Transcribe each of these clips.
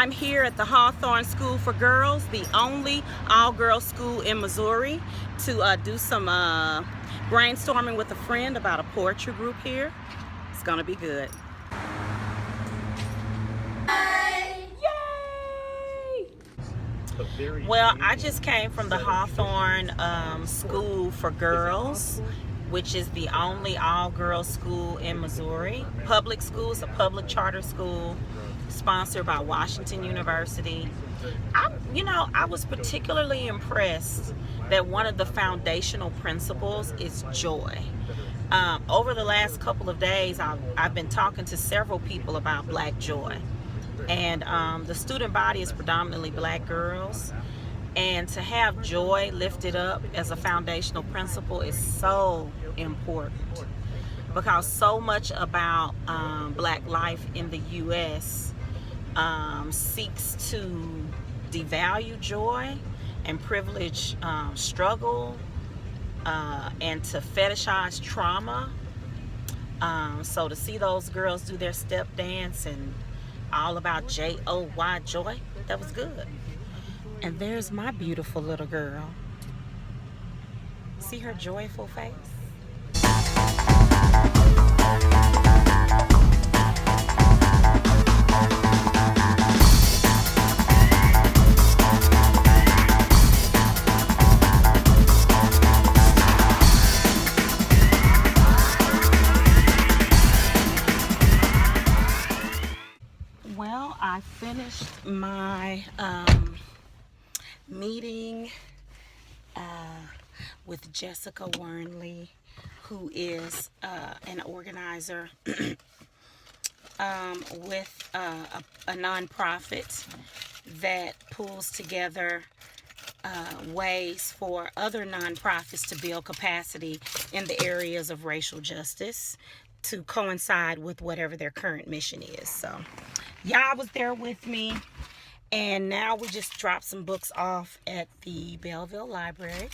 I'm here at the Hawthorne School for Girls, the only all-girls school in Missouri, to do some brainstorming with a friend about a poetry group here. It's gonna be good. Yay! Well, I just came from the Hawthorne School for Girls, which is the only all-girls school in Missouri. Public school, it's a public charter school sponsored by Washington University. I was particularly impressed that one of the foundational principles is joy. Over the last couple of days, I've been talking to several people about Black joy. And the student body is predominantly Black girls. And to have joy lifted up as a foundational principle is so important, because so much about Black life in the U.S. Seeks to devalue joy and privilege struggle and to fetishize trauma. So to see those girls do their step dance and all about J-O-Y, joy, that was good. And there's my beautiful little girl. See her joyful face? Well, I finished my meeting with Jessica Wernley, who is an organizer with a nonprofit that pulls together ways for other nonprofits to build capacity in the areas of racial justice to coincide with whatever their current mission is. So y'all was there with me, and now we just dropped some books off at the Belleville Library.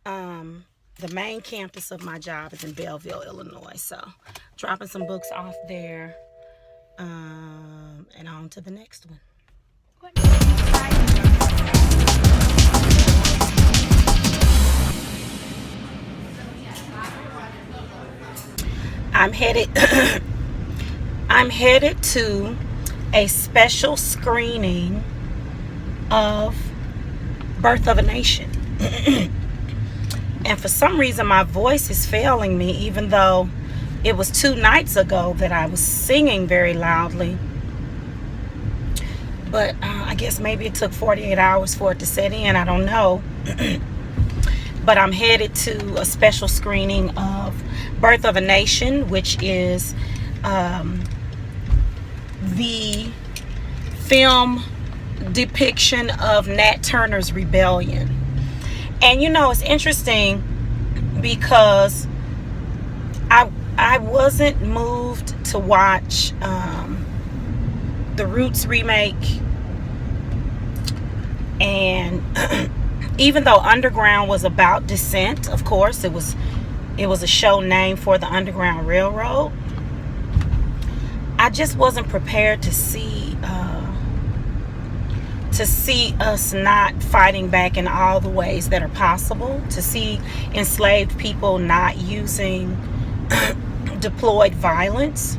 The main campus of my job is in Belleville, Illinois, so dropping some books off there, and on to the next one. I'm headed to a special screening of Birth of a Nation. And for some reason my voice is failing me, even though it was 2 nights ago that I was singing very loudly. But I guess maybe it took 48 hours for it to set in. I don't know. But I'm headed to a special screening of Birth of a Nation, which is the film depiction of Nat Turner's rebellion. And it's interesting because I wasn't moved to watch the Roots remake, and even though Underground was about descent, of course, it was a show named for the Underground Railroad. I just wasn't prepared to see us not fighting back in all the ways that are possible, to see enslaved people not using deployed violence.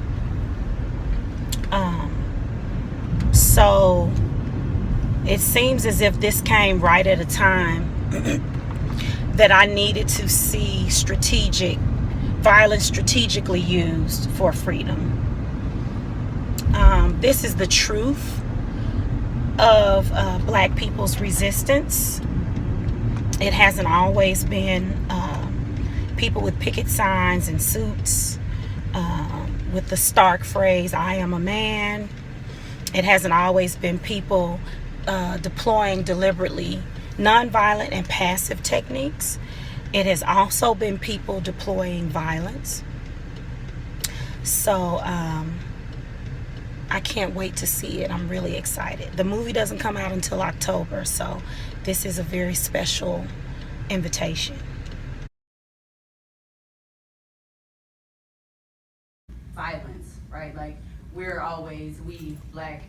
So it seems as if this came right at a time that I needed to see violence strategically used for freedom. This is the truth of Black people's resistance. It hasn't always been people with picket signs and suits with the stark phrase, "I am a man." It hasn't always been people deploying deliberately nonviolent and passive techniques. It has also been people deploying violence. So I can't wait to see it. I'm really excited. The movie doesn't come out until October, so this is a very special invitation. Violence, right? Like we Black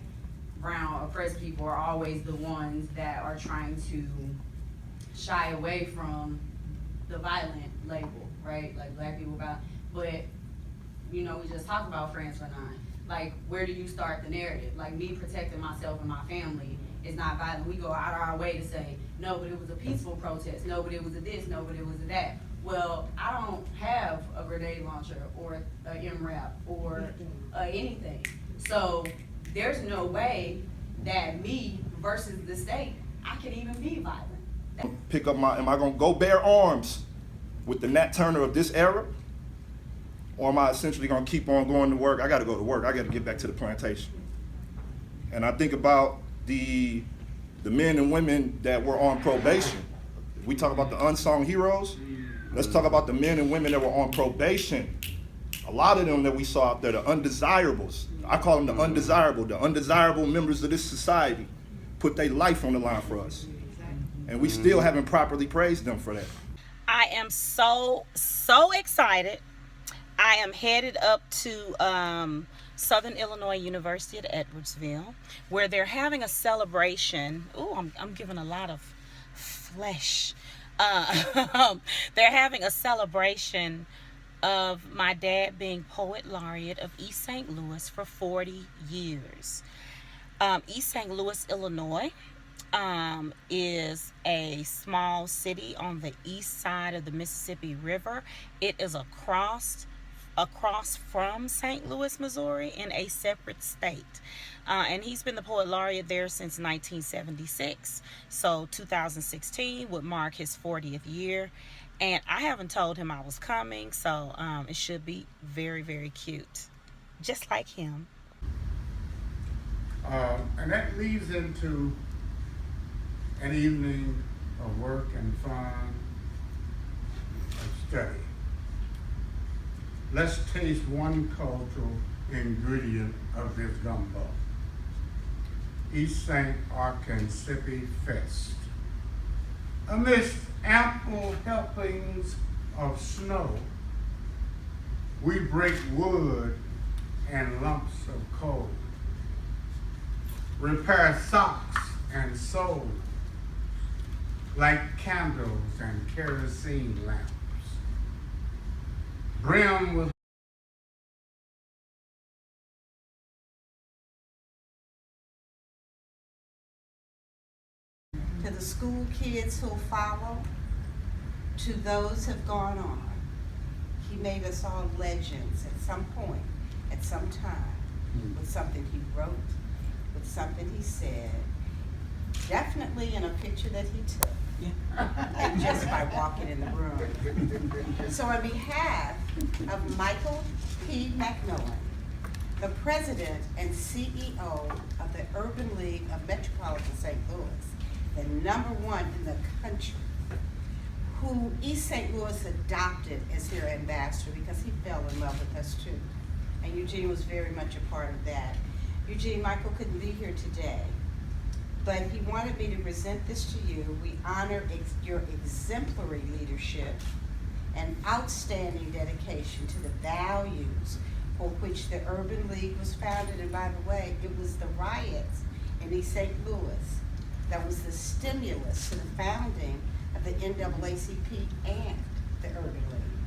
brown, oppressed people are always the ones that are trying to shy away from the violent label, right? Like black people violent. But, you know, we just talked about Friends for Nine. Like, where do you start the narrative? Like, me protecting myself and my family is not violent. We go out of our way to say, no, but it was a peaceful protest. No, but it was a this. No, but it was a that. Well, I don't have a grenade launcher or a MRAP or anything. So there's no way that me versus the state, I can even be violent. Pick up am I gonna go bear arms with the Nat Turner of this era? Or am I essentially gonna keep on going to work? I gotta go to work, I gotta get back to the plantation. And I think about the men and women that were on probation. If we talk about the unsung heroes, let's talk about the men and women that were on probation. A lot of them that we saw out there, the undesirables. I call them the undesirable members of this society, put their life on the line for us. And we still haven't properly praised them for that. I am so excited. I am headed up to Southern Illinois University at Edwardsville, where they're having a celebration. Ooh, I'm giving a lot of flesh. They're having a celebration of my dad being poet laureate of East St. Louis for 40 years. East St. Louis, Illinois is a small city on the east side of the Mississippi River. It is across from St. Louis, Missouri, in a separate state. And he's been the poet laureate there since 1976. So 2016 would mark his 40th year. And I haven't told him I was coming, so it should be very, very cute. Just like him. And that leads into an evening of work and fun, of study. Let's taste one cultural ingredient of this gumbo. East St. Arkansas Fest. Amidst ample helpings of snow, we break wood and lumps of coal, repair socks and soles like candles and kerosene lamps, brim with to the school kids who'll follow, to those who've gone on. He made us all legends at some point, at some time, with something he wrote, with something he said, definitely in a picture that he took, and just by walking in the room. So on behalf of Michael P. McMillan, the president and CEO of the Urban League of Metropolitan St. Louis, the #1 in the country, who East St. Louis adopted as their ambassador because he fell in love with us too. And Eugene was very much a part of that. Eugene, Michael couldn't be here today, but he wanted me to present this to you. We honor your exemplary leadership and outstanding dedication to the values for which the Urban League was founded. And by the way, it was the riots in East St. Louis that was the stimulus to the founding of the NAACP and the Urban League.